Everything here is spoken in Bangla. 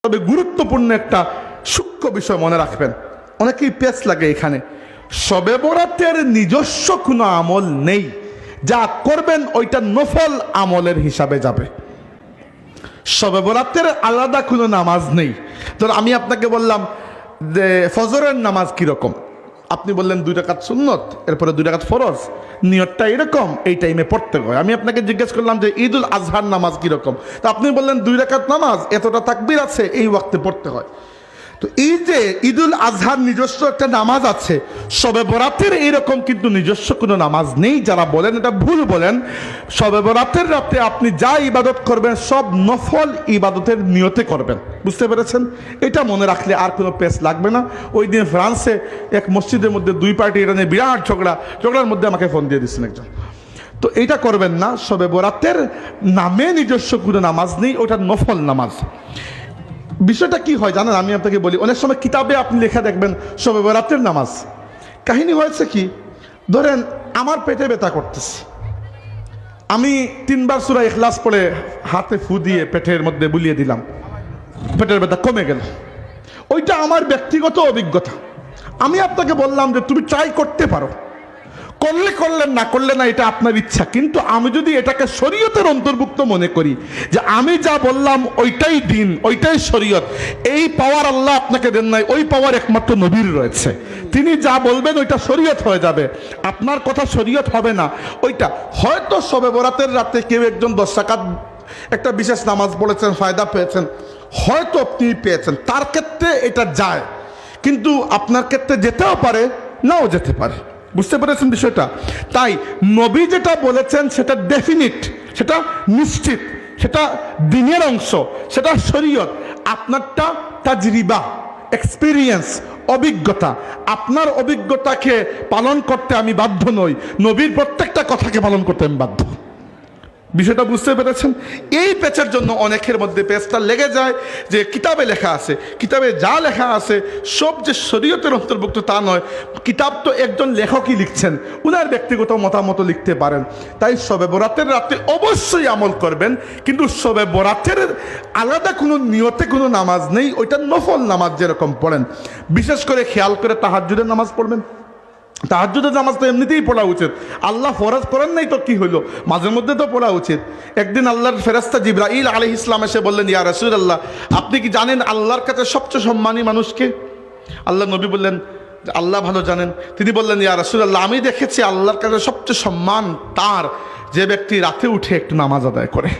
তবে গুরুত্বপূর্ণ একটা সূক্ষ্ম বিষয় মনে রাখবেন, অনেকেই পেছ লাগে এখানে। শবে বরাতের নিজস্ব কোনো আমল নেই, যা করবেন ওইটা নফল আমলের হিসাবে যাবে। শবে বরাতের আলাদা কোনো নামাজ নেই। ধর আমি আপনাকে বললাম যে ফজরের নামাজ কিরকম, আপনি বললেন 2 রাকাত সুন্নত, এরপরে 2 রাকাত ফরজ, নিয়তটা এরকম, এই টাইমে পড়তে হয়। আমি আপনাকে জিজ্ঞেস করলাম যে ঈদুল আজহার নামাজ কিরকম, তো আপনি বললেন 2 রাকাত নামাজ, এতটা তাকবীর আছে, এই ওয়াক্তে পড়তে হয়। তো এই যে ঈদুল আজহার নিজস্ব একটা নামাজ আছে, শবে বরাতের এইরকম কিন্তু নিজস্ব কোনো নামাজ নেই। যারা বলেন এটা ভুল বলেন। শবে বরাতের রাতে আপনি যা ইবাদত করবেন সব নফল ইবাদতের নিয়তে করবেন, বুঝতে পেরেছেন? এটা মনে রাখলে আর কোনো পেছ লাগবে না। ওই দিন ফ্রান্সে এক মসজিদের মধ্যে 2 পার্টি, এটা নিয়ে বিরাট ঝগড়ার মধ্যে আমাকে ফোন দিয়ে দিচ্ছেন একজন। তো এইটা করবেন না। শবে বরাতের নামে নিজস্ব কোনো নামাজ নেই, ওটা নফল নামাজ। বিষয়টা কি হয় জানেন, আমি আপনাকে বলি, অনেক সময় কিতাবে আপনি লেখা দেখবেন শবে বরাতের নামাজ। কাহিনী হয়েছে কি, ধরেন আমার পেটে ব্যথা করতেছে, আমি 3 বার সূরা ইখলাস পড়ে হাতে ফু দিয়ে পেটের মধ্যে বুলিয়ে দিলাম, পেটের ব্যথা কমে গেল। ওইটা আমার ব্যক্তিগত অভিজ্ঞতা। আমি আপনাকে বললাম যে তুমি ট্রাই করতে পারো, করলে করলেন, না করলে না, এটা আপনার ইচ্ছা। কিন্তু আমি যদি এটাকে শরীয়তের অন্তর্ভুক্ত মনে করি, যে আমি যা বললাম ওইটাই দিন, ওইটাই শরীয়ত, এই পাওয়ার আল্লাহ আপনাকে দেন নাই, ওই পাওয়ার একমাত্র নবীর রয়েছে। তিনি যা বলবেন ওইটা শরীয়ত হয়ে যাবে, আপনার কথা শরীয়ত হবে না। ওইটা হয়তো শবে বরাতের রাতে কেউ একজন 10 রাকাত একটা বিশেষ নামাজ পড়েছেন, ফায়দা পেয়েছেন, হয়তো আপনি পেয়েছেন, তার ক্ষেত্রে এটা যায়। কিন্তু আপনার ক্ষেত্রে যেতেও পারে, নাও যেতে পারে, বুঝতে পেরেছেন বিষয়টা? তাই নবী যেটা বলেছেন সেটা ডেফিনিট, সেটা নিশ্চিত, সেটা দিনের অংশ, সেটা শরীয়ত। আপনারটা তাজরিবা, এক্সপিরিয়েন্স, অভিজ্ঞতা। আপনার অভিজ্ঞতাকে পালন করতে আমি বাধ্য নই, নবীর প্রত্যেকটা কথাকে পালন করতে আমি বাধ্য। বিষয়টা বুঝতে পেরেছেন? এই পেচের জন্য অনেকের মধ্যে পেচটা লেগে যায় যে কিতাবে লেখা আছে, কিতাবে যা লেখা আছে সব যে শরীয়তের অন্তর্ভুক্ত তা নয়। কিতাব তো একজন লেখকই লিখছেন, উনার ব্যক্তিগত মতামত লিখতে পারেন। তাই শবে বরাতের রাতে অবশ্যই আমল করবেন, কিন্তু শবে বরাতের আলাদা কোনো নিয়তে কোনো নামাজ নেই, ওইটা নফল নামাজ যেরকম পড়েন। বিশেষ করে খেয়াল করে তাহাজ্জুদের নামাজ পড়বেন। তাহাজ্জুদের নামাজ তো এমনিতেই পড়া উচিত, আল্লাহ ফরজ করেন নাই তো কি হইলো, মাঝে মধ্যে তো পড়া উচিত। একদিন আল্লাহর ফেরেশতা জিবরাইল আলাইহিস সালাম এসে বললেন, ইয়া রাসূলুল্লাহ, আপনি কি জানেন আল্লাহর কাছে সবচেয়ে সম্মানী মানুষকে? আল্লাহ নবী বললেন, আল্লাহ ভালো জানেন। তিনি বললেন, ইয়া রাসূলুল্লাহ, আমি দেখেছি আল্লাহর কাছে সবচেয়ে সম্মান তার যে ব্যক্তি রাতে উঠে একটু নামাজ আদায় করে।